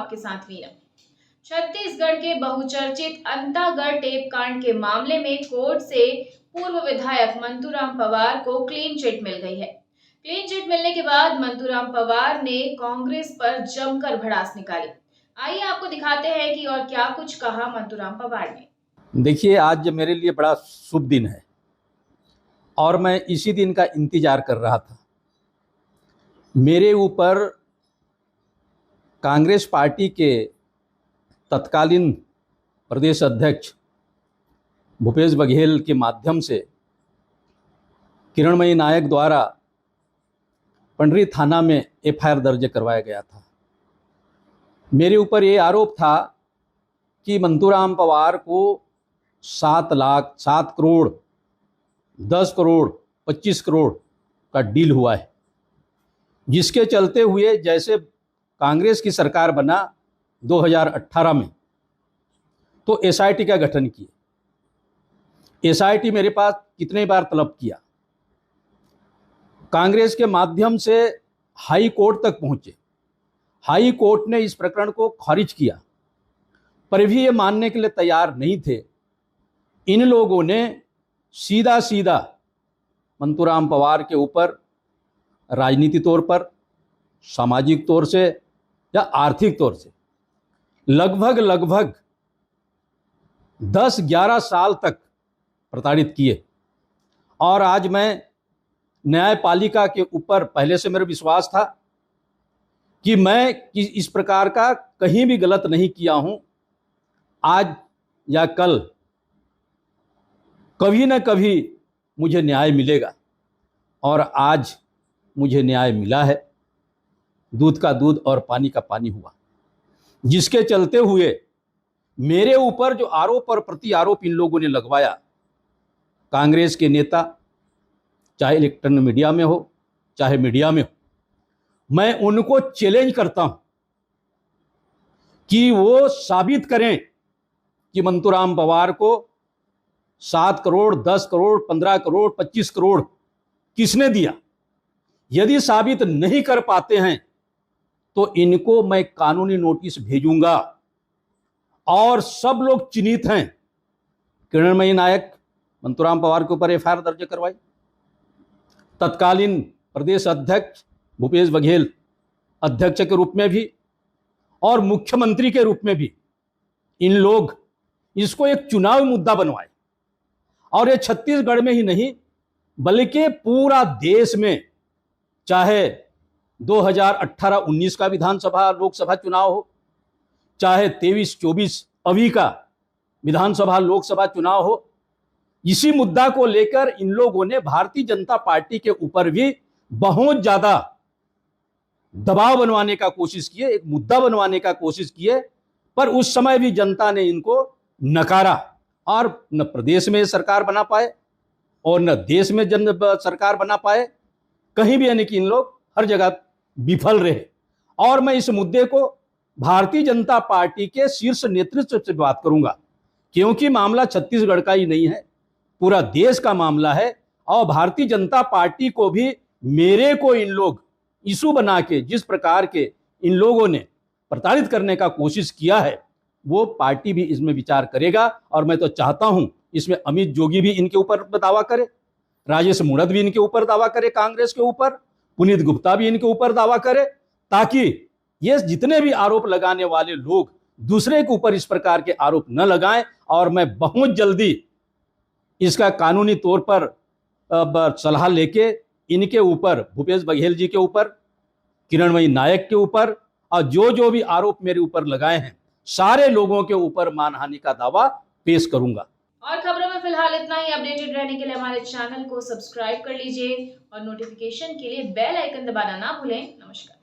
आपके साथ वीना। छत्तीसगढ़ के बहुचर्चित अंतागढ़ टेप कांड के मामले में कोर्ट से पूर्व विधायक मंतूराम पवार को क्लीन चिट मिल गई है। क्लीन चिट मिलने के बाद मंतूराम पवार ने कांग्रेस पर जमकर भड़ास निकाली। आइए आपको दिखाते हैं कि और क्या कुछ कहा मंतूराम पवार ने। देखिए, आज मेरे लिए बड़ा शुभ दिन है और मैं इसी दिन का इंतजार कर रहा था। मेरे ऊपर कांग्रेस पार्टी के तत्कालीन प्रदेश अध्यक्ष भूपेश बघेल के माध्यम से किरणमयी नायक द्वारा पंडरी थाना में एफआईआर दर्ज करवाया गया था। मेरे ऊपर ये आरोप था कि मंतूराम पवार को 7 लाख, 7 करोड़, 10 करोड़, 25 करोड़ का डील हुआ है, जिसके चलते हुए जैसे कांग्रेस की सरकार बना 2018 में तो एसआईटी का गठन किए। एसआईटी मेरे पास कितने बार तलब किया, कांग्रेस के माध्यम से हाई कोर्ट तक पहुंचे। हाई कोर्ट ने इस प्रकरण को खारिज किया, पर भी ये मानने के लिए तैयार नहीं थे। इन लोगों ने सीधा सीधा मंतूराम पवार के ऊपर राजनीति तौर पर, सामाजिक तौर से या आर्थिक तौर से लगभग 10-11 साल तक प्रताड़ित किए। और आज मैं न्यायपालिका के ऊपर, पहले से मेरा विश्वास था कि मैं इस प्रकार का कहीं भी गलत नहीं किया हूं। आज या कल कभी न कभी मुझे न्याय मिलेगा और आज मुझे न्याय मिला है। दूध का दूध और पानी का पानी हुआ, जिसके चलते हुए मेरे ऊपर जो आरोप और प्रति आरोप इन लोगों ने लगवाया, कांग्रेस के नेता चाहे इलेक्ट्रॉनिक मीडिया में हो चाहे मीडिया में हो, मैं उनको चैलेंज करता हूं कि वो साबित करें कि मंतूराम पवार को 7 करोड़, 10 करोड़, 15 करोड़, 25 करोड़ किसने दिया। यदि साबित नहीं कर पाते हैं तो इनको मैं कानूनी नोटिस भेजूंगा। और सब लोग चिन्हित हैं। किरणमयी नायक मंतूराम पवार के ऊपर एफआईआर दर्ज करवाई, तत्कालीन प्रदेश अध्यक्ष भूपेश बघेल अध्यक्ष के रूप में भी और मुख्यमंत्री के रूप में भी इन लोग इसको एक चुनावी मुद्दा बनवाए। और ये छत्तीसगढ़ में ही नहीं बल्कि पूरा देश में, चाहे 2018-19 का विधानसभा लोकसभा चुनाव हो, चाहे 23-24 अभी का विधानसभा लोकसभा चुनाव हो, इसी मुद्दा को लेकर इन लोगों ने भारतीय जनता पार्टी के ऊपर भी बहुत ज्यादा दबाव बनवाने का कोशिश किए, एक मुद्दा बनवाने का कोशिश किए। पर उस समय भी जनता ने इनको नकारा और न प्रदेश में सरकार बना पाए और न देश में सरकार बना पाए। कहीं भी यानी कि इन लोग हर जगह विफल रहे। और मैं इस मुद्दे को भारतीय जनता पार्टी के शीर्ष नेतृत्व से बात करूंगा, क्योंकि मामला छत्तीसगढ़ का ही नहीं है, पूरा देश का मामला है। और भारतीय जनता पार्टी को भी मेरे को इन लोग इशू बना के जिस प्रकार के इन लोगों ने प्रताड़ित करने का कोशिश किया है, वो पार्टी भी इसमें विचार करेगा। और मैं तो चाहता हूं इसमें अमित जोगी भी इनके ऊपर दावा करे, राजेश मूणत भी इनके ऊपर दावा करे, कांग्रेस के ऊपर पुनीत गुप्ता भी इनके ऊपर दावा करे, ताकि ये जितने भी आरोप लगाने वाले लोग दूसरे के ऊपर इस प्रकार के आरोप न लगाएं। और मैं बहुत जल्दी इसका कानूनी तौर पर सलाह लेके इनके ऊपर, भूपेश बघेल जी के ऊपर, किरणमयी नायक के ऊपर और जो भी आरोप मेरे ऊपर लगाए हैं, सारे लोगों के ऊपर मानहानि का दावा पेश करूंगा। और खबरों में फिलहाल इतना ही। अपडेटेड रहने के लिए हमारे चैनल को सब्सक्राइब कर लीजिए और नोटिफिकेशन के लिए बेल आइकन दबाना ना भूलें। नमस्कार।